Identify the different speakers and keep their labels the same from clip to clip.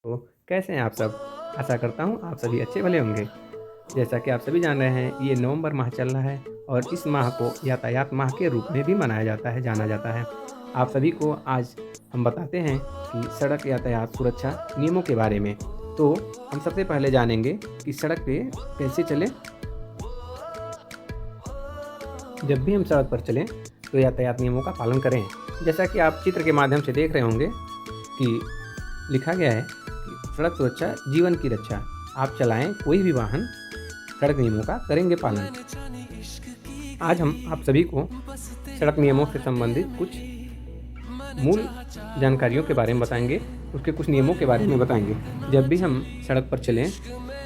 Speaker 1: तो कैसे हैं आप सब? आशा करता हूँ आप सभी अच्छे भले होंगे। जैसा कि आप सभी जान रहे हैं, ये नवंबर माह चल रहा है और इस माह को यातायात माह के रूप में भी मनाया जाता है, जाना जाता है। आप सभी को आज हम बताते हैं कि सड़क यातायात सुरक्षा नियमों के बारे में। तो हम सबसे पहले जानेंगे कि सड़क पे कैसे चलें। जब भी हम सड़क पर चलें तो यातायात नियमों का पालन करें। जैसा कि आप चित्र के माध्यम से देख रहे होंगे कि लिखा गया है कि सड़क सुरक्षा जीवन की रक्षा। आप चलाएं कोई भी वाहन, सड़क नियमों का करेंगे पालन। आज हम आप सभी को सड़क नियमों से संबंधित कुछ मूल जानकारियों के बारे में बताएंगे, उसके कुछ नियमों के बारे में बताएंगे। जब भी हम सड़क पर चलें,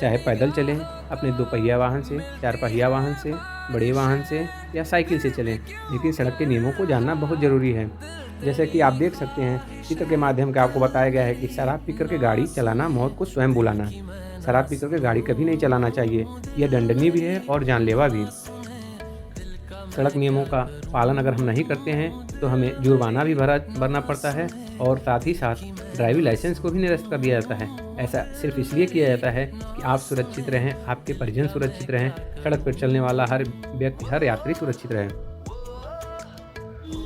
Speaker 1: चाहे पैदल चलें, अपने दोपहिया वाहन से, चार पहिया वाहन से, बड़े वाहन से या साइकिल से चलें, लेकिन सड़क के नियमों को जानना बहुत ज़रूरी है। जैसे कि आप देख सकते हैं, चित्र के माध्यम से आपको बताया गया है कि शराब पीकर के गाड़ी चलाना मौत को स्वयं बुलाना। शराब पीकर के गाड़ी कभी नहीं चलाना चाहिए, यह दंडनीय भी है और जानलेवा भी। सड़क नियमों का पालन अगर हम नहीं करते हैं तो हमें जुर्माना भी भरना पड़ता है और साथ ही साथ ड्राइविंग लाइसेंस को भी निरस्त कर दिया जाता है। ऐसा सिर्फ इसलिए किया जाता है कि आप सुरक्षित रहें, आपके परिजन सुरक्षित रहें, सड़क पर चलने वाला हर व्यक्ति, हर यात्री सुरक्षित रहे।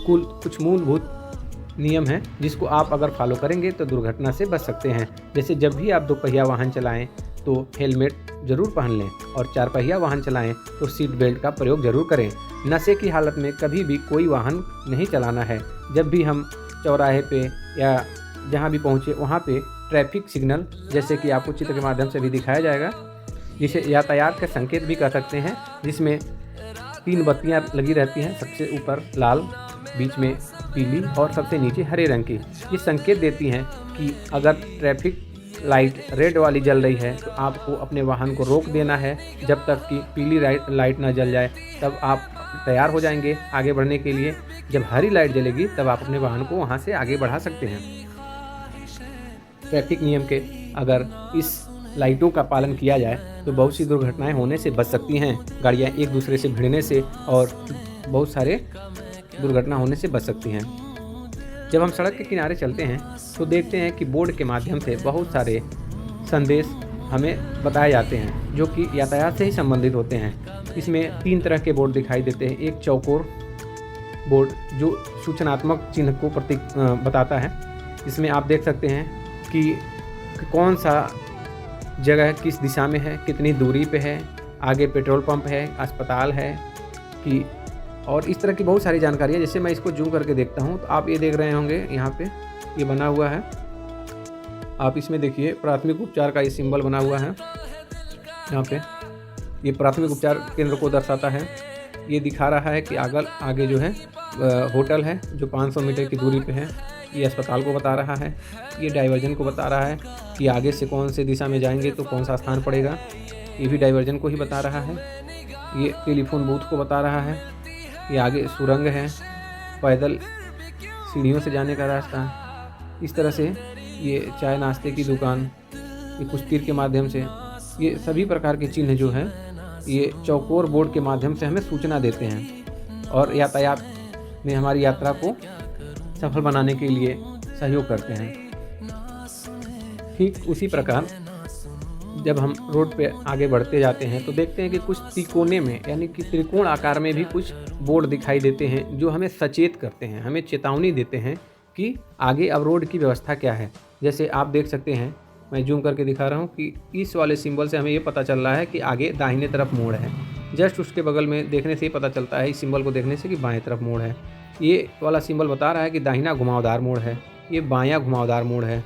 Speaker 1: कुछ मूलभूत नियम हैं जिसको आप अगर फॉलो करेंगे तो दुर्घटना से बच सकते हैं। जैसे जब भी आप दोपहिया वाहन चलाएं तो हेलमेट ज़रूर पहन लें और चार पहिया वाहन चलाएं तो सीट बेल्ट का प्रयोग ज़रूर करें। नशे की हालत में कभी भी कोई वाहन नहीं चलाना है। जब भी हम चौराहे पे या जहाँ भी पहुँचे वहाँ पे ट्रैफिक सिग्नल, जैसे कि आपको चित्र के माध्यम से भी दिखाया जाएगा, जिसे यातायात का संकेत भी कह सकते हैं, जिसमें 3 बत्तियाँ लगी रहती हैं, सबसे ऊपर लाल, बीच में पीली और सबसे नीचे हरे रंग की। ये संकेत देती हैं कि अगर ट्रैफिक लाइट रेड वाली जल रही है तो आपको अपने वाहन को रोक देना है। जब तक कि पीली लाइट ना जल जाए तब आप तैयार हो जाएंगे आगे बढ़ने के लिए। जब हरी लाइट जलेगी तब आप अपने वाहन को वहां से आगे बढ़ा सकते हैं। ट्रैफिक नियम के अगर इस लाइटों का पालन किया जाए तो बहुत सी दुर्घटनाएं होने से बच सकती हैं। गाड़ियां एक दूसरे से भिड़ने से और बहुत सारे दुर्घटना होने से बच सकती हैं। जब हम सड़क के किनारे चलते हैं तो देखते हैं कि बोर्ड के माध्यम से बहुत सारे संदेश हमें बताए जाते हैं जो कि यातायात से ही संबंधित होते हैं। इसमें 3 तरह के बोर्ड दिखाई देते हैं। एक चौकोर बोर्ड जो सूचनात्मक चिन्ह को प्रतीक बताता है। इसमें आप देख सकते हैं कि कौन सा जगह किस दिशा में है, कितनी दूरी पे है, आगे पेट्रोल पंप है, अस्पताल है कि, और इस तरह की बहुत सारी जानकारी है। जैसे मैं इसको जूम करके देखता हूँ तो आप ये देख रहे होंगे, यहाँ पे ये बना हुआ है। आप इसमें देखिए प्राथमिक उपचार का ये सिंबल बना हुआ है। यहाँ पे ये प्राथमिक उपचार केंद्र को दर्शाता है। ये दिखा रहा है कि आगे जो है होटल है जो 500 मीटर की दूरी पे है। ये अस्पताल को बता रहा है। ये डाइवर्जन को बता रहा है कि आगे से कौन से दिशा में जाएंगे तो कौन सा स्थान पड़ेगा। ये भी डाइवर्जन को ही बता रहा है। ये टेलीफोन बूथ को बता रहा है। ये आगे सुरंग है, पैदल सीढ़ियों से जाने का रास्ता। इस तरह से ये चाय नाश्ते की दुकान, ये कुछ तीर के माध्यम से, ये सभी प्रकार के चिन्ह जो हैं ये चौकोर बोर्ड के माध्यम से हमें सूचना देते हैं और यातायात में हमारी यात्रा को सफल बनाने के लिए सहयोग करते हैं। ठीक उसी प्रकार जब हम रोड पे आगे बढ़ते जाते हैं तो देखते हैं कि कुछ तिकोने में, यानी कि त्रिकोण आकार में भी कुछ बोर्ड दिखाई देते हैं जो हमें सचेत करते हैं, हमें चेतावनी देते हैं कि आगे अब रोड की व्यवस्था क्या है। जैसे आप देख सकते हैं, मैं जूम करके दिखा रहा हूँ कि इस वाले सिंबल से हमें ये पता चल रहा है कि आगे दाहिने तरफ मोड़ है। जस्ट उसके बगल में देखने से ही पता चलता है, इस सिंबल को देखने से, कि बाएँ तरफ मोड़ है। ये वाला सिंबल बता रहा है कि दाहिना घुमावदार मोड़ है, ये बायाँ घुमावदार मोड़ है।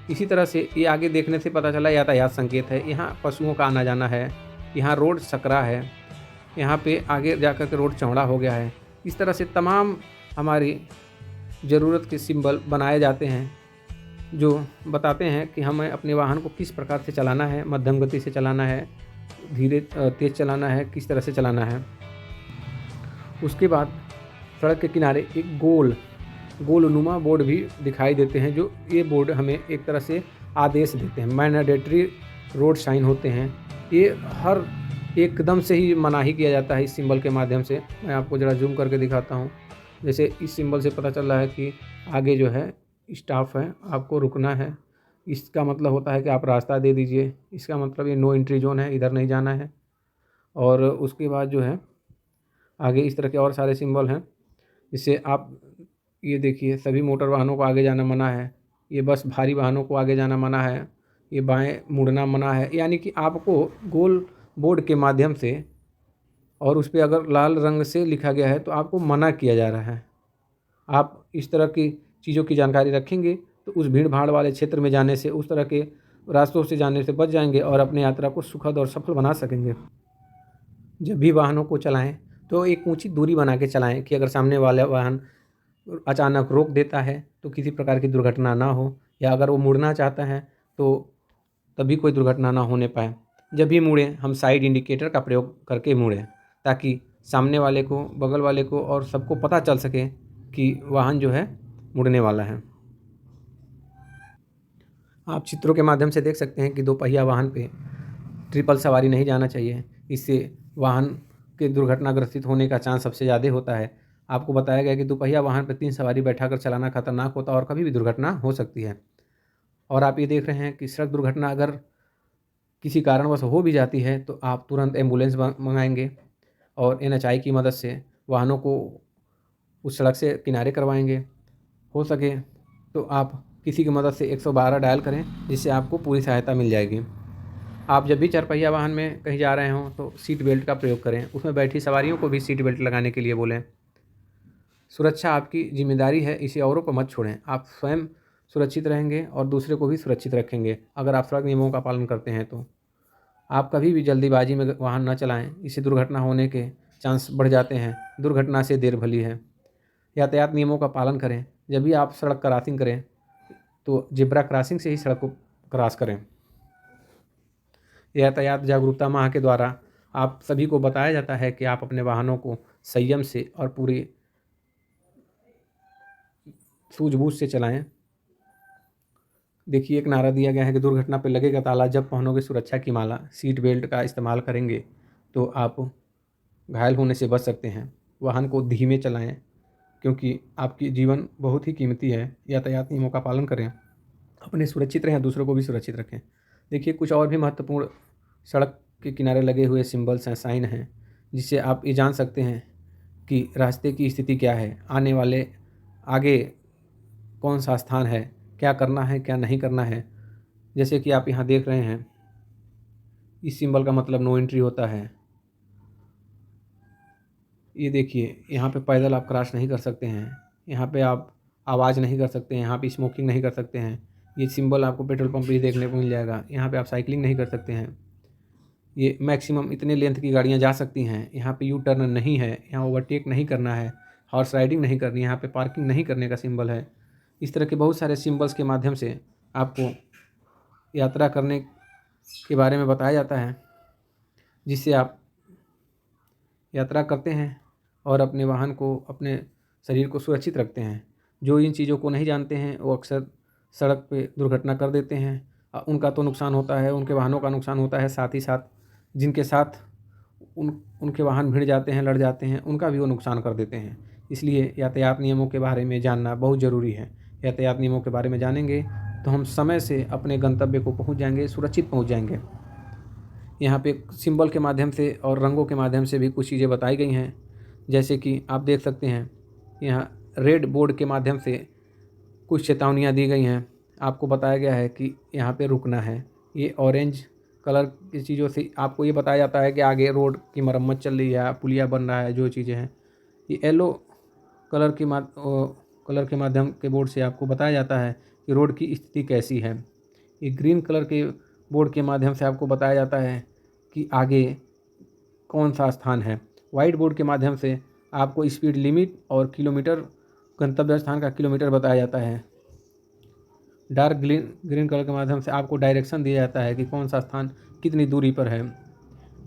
Speaker 1: इसी तरह से ये आगे देखने से पता चला यातायात संकेत है, यहाँ पशुओं का आना जाना है, यहाँ रोड सकरा है, यहाँ पे आगे जाकर के रोड चौड़ा हो गया है। इस तरह से तमाम हमारी ज़रूरत के सिंबल बनाए जाते हैं जो बताते हैं कि हमें अपने वाहन को किस प्रकार से चलाना है, मध्यम गति से चलाना है, धीरे तेज़ चलाना है, किस तरह से चलाना है। उसके बाद सड़क के किनारे एक गोलनुमा बोर्ड भी दिखाई देते हैं, जो ये बोर्ड हमें एक तरह से आदेश देते हैं। मैंडेटरी रोड साइन होते हैं। ये हर एकदम से ही मनाही किया जाता है इस सिंबल के माध्यम से। मैं आपको ज़रा जूम करके दिखाता हूँ। जैसे इस सिंबल से पता चल रहा है कि आगे जो है स्टॉप है, आपको रुकना है। इसका मतलब होता है कि आप रास्ता दे दीजिए। इसका मतलब ये नो एंट्री जोन है, इधर नहीं जाना है। और उसके बाद जो है आगे इस तरह के और सारे सिंबल हैं, जिससे आप ये देखिए सभी मोटर वाहनों को आगे जाना मना है, ये बस भारी वाहनों को आगे जाना मना है, ये बाएं मुड़ना मना है। यानी कि आपको गोल बोर्ड के माध्यम से, और उस पे अगर लाल रंग से लिखा गया है तो आपको मना किया जा रहा है। आप इस तरह की चीज़ों की जानकारी रखेंगे तो उस भीड़ भाड़ वाले क्षेत्र में जाने से, उस तरह के रास्तों से जाने से बच जाएंगे और अपनी यात्रा को सुखद और सफल बना सकेंगे। जब भी वाहनों को चलाएं तो एक ऊंची दूरी बना के चलाएं कि अगर सामने वाला वाहन अचानक रोक देता है तो किसी प्रकार की दुर्घटना ना हो, या अगर वो मुड़ना चाहता है तो तभी कोई दुर्घटना ना होने पाए। जब भी मुड़ें हम साइड इंडिकेटर का प्रयोग करके मुड़ें, ताकि सामने वाले को, बगल वाले को और सबको पता चल सके कि वाहन जो है मुड़ने वाला है। आप चित्रों के माध्यम से देख सकते हैं कि दोपहिया वाहन पे ट्रिपल सवारी नहीं जाना चाहिए। इससे वाहन के दुर्घटनाग्रस्त होने का चांस सबसे ज़्यादा होता है। आपको बताया गया कि दोपहिया वाहन पर 3 सवारी बैठाकर चलाना खतरनाक होता है और कभी भी दुर्घटना हो सकती है। और आप ये देख रहे हैं कि सड़क दुर्घटना अगर किसी कारणवश हो भी जाती है तो आप तुरंत एम्बुलेंस मंगाएंगे और NHI की मदद से वाहनों को उस सड़क से किनारे करवाएंगे। हो सके तो आप किसी की मदद से 112 डायल करें, जिससे आपको पूरी सहायता मिल जाएगी। आप जब भी चरपहिया वाहन में कहीं जा रहे हों तो सीट बेल्ट का प्रयोग करें, उसमें बैठी सवारियों को भी सीट बेल्ट लगाने के लिए बोलें। सुरक्षा आपकी जिम्मेदारी है, इसे औरों पर मत छोड़ें। आप स्वयं सुरक्षित रहेंगे और दूसरे को भी सुरक्षित रखेंगे अगर आप सड़क नियमों का पालन करते हैं तो। आप कभी भी जल्दीबाजी में वाहन न चलाएं, इससे दुर्घटना होने के चांस बढ़ जाते हैं। दुर्घटना से देर भली है। यातायात नियमों का पालन करें। जब भी आप सड़क क्रॉसिंग करें तो जेब्रा क्रॉसिंग से ही सड़क को क्रॉस करें। यातायात जागरूकता माह के द्वारा आप सभी को बताया जाता है कि आप अपने वाहनों को संयम से और पूरी सूझबूझ से चलाएं। देखिए, एक नारा दिया गया है कि दुर्घटना पर लगेगा ताला, जब पहनोगे सुरक्षा की माला। सीट बेल्ट का इस्तेमाल करेंगे तो आप घायल होने से बच सकते हैं। वाहन को धीमे चलाएं, क्योंकि आपकी जीवन बहुत ही कीमती है। यातायात नियमों का पालन करें, अपने सुरक्षित रहें, दूसरों को भी सुरक्षित रखें। देखिए, कुछ और भी महत्वपूर्ण सड़क के किनारे लगे हुए सिंबल्स हैं, साइन हैं, जिससे आप ये जान सकते हैं कि रास्ते की स्थिति क्या है, आने वाले आगे कौन सा स्थान है, क्या करना है क्या नहीं करना है। जैसे कि आप यहाँ देख रहे हैं, इस सिंबल का मतलब नो एंट्री होता है। ये देखिए, यहाँ पे पैदल आप क्रॉस नहीं कर सकते हैं, यहाँ पे आप आवाज़ नहीं कर सकते हैं, यहाँ पे स्मोकिंग नहीं कर सकते हैं। ये सिंबल आपको पेट्रोल पंप पे देखने को मिल जाएगा। यहाँ पे आप साइकिलिंग नहीं कर सकते हैं। ये मैक्सिमम इतने लेंथ की गाड़ियाँ जा सकती हैं। यहाँ पे यू टर्न नहीं है, यहाँ ओवरटेक नहीं करना है, हॉर्स राइडिंग नहीं करनी, यहाँ पे पार्किंग नहीं करने का सिंबल है। इस तरह के बहुत सारे सिंबल्स के माध्यम से आपको यात्रा करने के बारे में बताया जाता है, जिससे आप यात्रा करते हैं और अपने वाहन को, अपने शरीर को सुरक्षित रखते हैं। जो इन चीज़ों को नहीं जानते हैं वो अक्सर सड़क पे दुर्घटना कर देते हैं। उनका तो नुकसान होता है, उनके वाहनों का नुकसान होता है, साथ ही साथ जिनके साथ उनके वाहन भिड़ जाते हैं, लड़ जाते हैं, उनका भी वो नुकसान कर देते हैं। इसलिए यातायात नियमों के बारे में जानना बहुत ज़रूरी है। यातायात नियमों के बारे में जानेंगे तो हम समय से अपने गंतव्य को पहुँच जाएंगे, सुरक्षित पहुँच जाएंगे। यहाँ पे सिंबल के माध्यम से और रंगों के माध्यम से भी कुछ चीज़ें बताई गई हैं। जैसे कि आप देख सकते हैं, यहाँ रेड बोर्ड के माध्यम से कुछ चेतावनियाँ दी गई हैं। आपको बताया गया है कि यहाँ पे रुकना है। ये ऑरेंज कलर की चीज़ों से आपको ये बताया जाता है कि आगे रोड की मरम्मत चल रही है, पुलिया बन रहा है, जो चीज़ें हैं। ये येलो कलर के माध्यम के बोर्ड से आपको बताया जाता है कि रोड की स्थिति कैसी है। ये ग्रीन कलर के बोर्ड के माध्यम से आपको बताया जाता है कि आगे कौन सा स्थान है। वाइट बोर्ड के माध्यम से आपको स्पीड लिमिट और किलोमीटर, गंतव्य स्थान का किलोमीटर बताया जाता है। डार्क ग्रीन कलर के माध्यम से आपको डायरेक्शन दिया जाता है कि कौन सा स्थान कितनी दूरी पर है।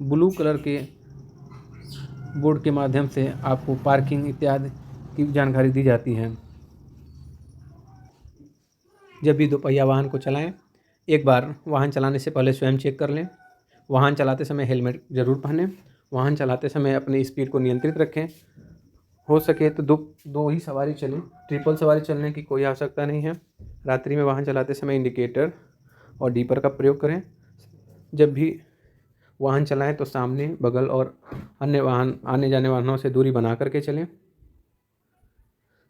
Speaker 1: ब्लू कलर के बोर्ड के माध्यम से आपको पार्किंग इत्यादि की जानकारी दी जाती है। जब भी दोपहिया वाहन को चलाएं, एक बार वाहन चलाने से पहले स्वयं चेक कर लें। वाहन चलाते समय हेलमेट ज़रूर पहनें। वाहन चलाते समय अपनी स्पीड को नियंत्रित रखें। हो सके तो दो ही सवारी चलें, ट्रिपल सवारी चलने की कोई आवश्यकता नहीं है। रात्रि में वाहन चलाते समय इंडिकेटर और डीपर का प्रयोग करें। जब भी वाहन चलाएं तो सामने, बगल और अन्य वाहन, आने जाने वाहनों से दूरी बना करके चलें।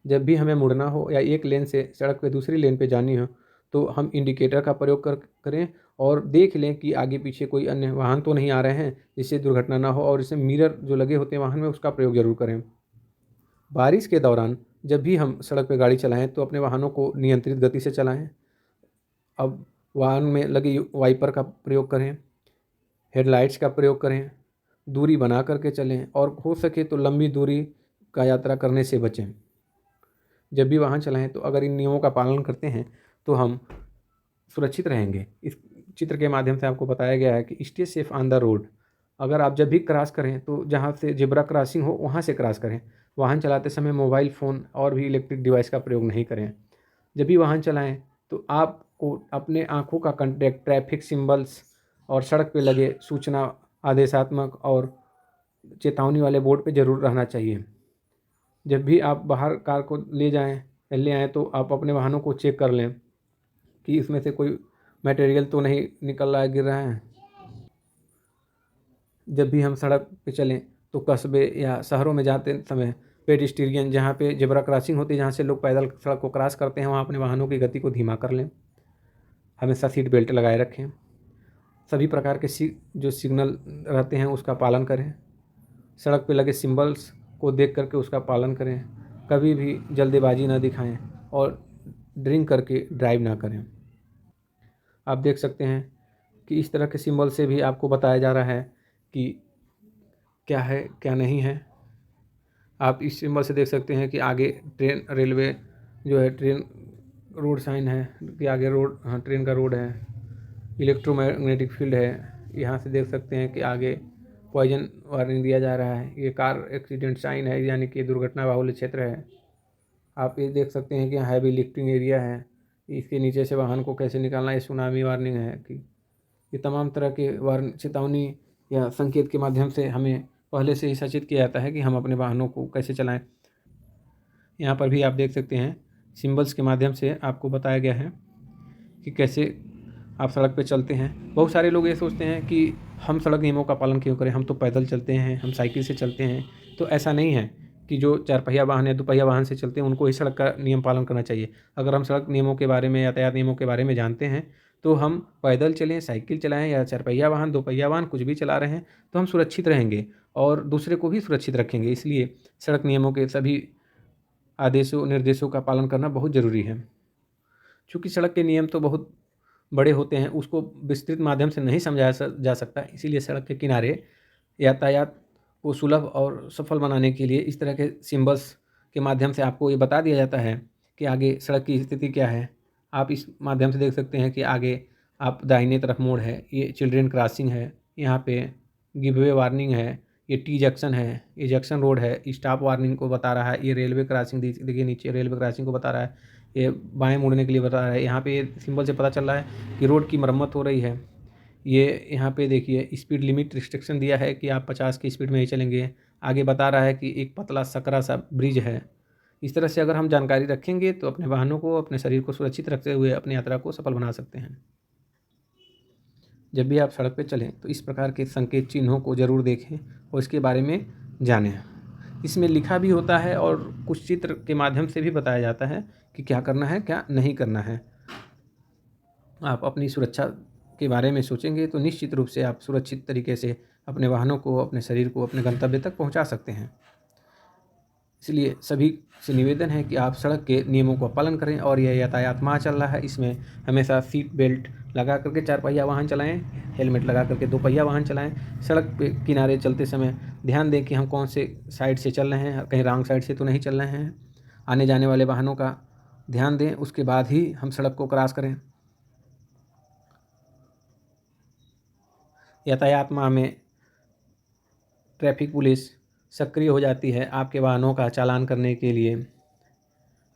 Speaker 1: जब भी हमें मुड़ना हो या एक लेन से सड़क पे दूसरी लेन पे जानी हो तो हम इंडिकेटर का प्रयोग करें और देख लें कि आगे पीछे कोई अन्य वाहन तो नहीं आ रहे हैं जिससे दुर्घटना ना हो, और इसमें मिरर जो लगे होते हैं वाहन में उसका प्रयोग ज़रूर करें। बारिश के दौरान जब भी हम सड़क पर गाड़ी चलाएं तो अपने वाहनों को नियंत्रित गति से चलाएं। अब वाहन में लगे वाइपर का प्रयोग करें, हेडलाइट्स का प्रयोग करें, दूरी बना करके चलें और हो सके तो लंबी दूरी का यात्रा करने से बचें। जब भी वाहन चलाएं तो अगर इन नियमों का पालन करते हैं तो हम सुरक्षित रहेंगे। इस चित्र के माध्यम से आपको बताया गया है कि stay safe on the road. अगर आप जब भी क्रॉस करें तो जहाँ से जेब्रा क्रॉसिंग हो वहाँ से क्रॉस करें। वाहन चलाते समय मोबाइल फ़ोन और भी इलेक्ट्रिक डिवाइस का प्रयोग नहीं करें। जब भी वाहन चलाएं तो आपको अपने आँखों का कांटेक्ट ट्रैफिक सिंबल्स और सड़क पे लगे सूचना, आदेशात्मक और चेतावनी वाले बोर्ड पे ज़रूर रहना चाहिए। जब भी आप बाहर कार को ले आएँ तो आप अपने वाहनों को चेक कर लें कि इसमें से कोई मटेरियल तो नहीं निकल रहा है, गिर रहा है। जब भी हम सड़क पे चलें तो कस्बे या शहरों में जाते समय पेडेस्ट्रियन, जहाँ पे जेब्रा क्रॉसिंग होती है, जहाँ से लोग पैदल सड़क को क्रॉस करते हैं, वहाँ अपने वाहनों की गति को धीमा कर लें। हमेशा सीट बेल्ट लगाए रखें। सभी प्रकार के जो सिग्नल रहते हैं उसका पालन करें। सड़क पे लगे सिंबल्स को देख करके उसका पालन करें। कभी भी जल्दबाजी ना दिखाएं और ड्रिंक करके ड्राइव ना करें। आप देख सकते हैं कि इस तरह के सिंबल से भी आपको बताया जा रहा है कि क्या है क्या नहीं है। आप इस सिंबल से देख सकते हैं कि आगे ट्रेन, रेलवे जो है, ट्रेन रोड साइन है कि आगे रोड, हाँ ट्रेन का रोड है। इलेक्ट्रोमैग्नेटिक फील्ड है, यहाँ से देख सकते हैं कि आगे पॉइजन वार्निंग दिया जा रहा है। ये कार एक्सीडेंट साइन है, यानी कि दुर्घटना बाहुल्य क्षेत्र है। आप ये देख सकते हैं कि हैवी लिफ्टिंग एरिया है, इसके नीचे से वाहन को कैसे निकालना, ये सुनामी वार्निंग है। कि ये तमाम तरह के चेतावनी या संकेत के माध्यम से हमें पहले से ही सचेत किया जाता है कि हम अपने वाहनों को कैसे चलाएं। यहाँ पर भी आप देख सकते हैं सिंबल्स के माध्यम से आपको बताया गया है कि कैसे आप सड़क पे चलते हैं। बहुत सारे लोग ये सोचते हैं कि हम सड़क नियमों का पालन क्यों करें, हम तो पैदल चलते हैं, हम साइकिल से चलते हैं। तो ऐसा नहीं है कि जो 4 पहिया वाहन या 2 पहिया वाहन से चलते हैं उनको ही सड़क का नियम पालन करना चाहिए। अगर हम सड़क नियमों के बारे में, यातायात नियमों के बारे में जानते हैं तो हम पैदल चलें, साइकिल चलाएँ या 4 पहिया वाहन, 2 पहिया वाहन कुछ भी चला रहे हैं तो हम सुरक्षित रहेंगे और दूसरे को भी सुरक्षित रखेंगे। इसलिए सड़क नियमों के सभी आदेशों, निर्देशों का पालन करना बहुत ज़रूरी है। चूँकि सड़क के नियम तो बहुत बड़े होते हैं, उसको विस्तृत माध्यम से नहीं समझाया जा सकता, इसीलिए सड़क के किनारे यातायात को सुलभ और सफल बनाने के लिए इस तरह के सिंबल्स के माध्यम से आपको ये बता दिया जाता है कि आगे सड़क की स्थिति क्या है। आप इस माध्यम से देख सकते हैं कि आगे आप दाहिने तरफ मोड़ है, ये चिल्ड्रेन क्रॉसिंग है, यहाँ पे गिववे वार्निंग है, ये टी जंक्शन है, ये जंक्शन रोड है, स्टॉप वार्निंग को बता रहा है। ये रेलवे क्रॉसिंग देखिए नीचे रेलवे क्रॉसिंग को बता रहा है, ये बाएं मुड़ने के लिए बता रहा है। यहाँ पे ये सिंबल से पता चल रहा है कि रोड की मरम्मत हो रही है। ये यहाँ पे देखिए स्पीड लिमिट रिस्ट्रिक्शन दिया है कि आप 50 की स्पीड में ही चलेंगे। आगे बता रहा है कि एक पतला सकरा सा ब्रिज है। इस तरह से अगर हम जानकारी रखेंगे तो अपने वाहनों को, अपने शरीर को सुरक्षित रखते हुए अपनी यात्रा को सफल बना सकते हैं। जब भी आप सड़क पर चलें तो इस प्रकार के संकेत चिन्हों को ज़रूर देखें और इसके बारे में जानें। इसमें लिखा भी होता है और कुछ चित्र के माध्यम से भी बताया जाता है कि क्या करना है, क्या नहीं करना है। आप अपनी सुरक्षा के बारे में सोचेंगे तो निश्चित रूप से आप सुरक्षित तरीके से अपने वाहनों को, अपने शरीर को अपने गंतव्य तक पहुंचा सकते हैं। इसलिए सभी से निवेदन है कि आप सड़क के नियमों का पालन करें और यह यातायात माह चल रहा है, इसमें हमेशा सीट बेल्ट लगा करके 4 पहिया वाहन चलाएं, हेलमेट लगा करके 2 पहिया वाहन चलाएं। सड़क पे किनारे चलते समय ध्यान दें कि हम कौन से साइड से चल रहे हैं, कहीं रॉन्ग साइड से तो नहीं चल रहे हैं। आने जाने वाले वाहनों का ध्यान दें, उसके बाद ही हम सड़क को क्रॉस करें। यातायात माह में ट्रैफिक पुलिस सक्रिय हो जाती है आपके वाहनों का चालान करने के लिए,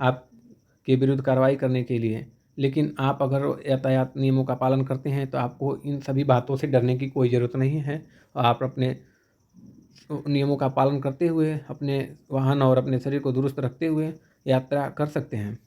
Speaker 1: आपके विरुद्ध कार्रवाई करने के लिए। लेकिन आप अगर यातायात नियमों का पालन करते हैं तो आपको इन सभी बातों से डरने की कोई ज़रूरत नहीं है। आप अपने नियमों का पालन करते हुए अपने वाहन और अपने शरीर को दुरुस्त रखते हुए यात्रा कर सकते हैं।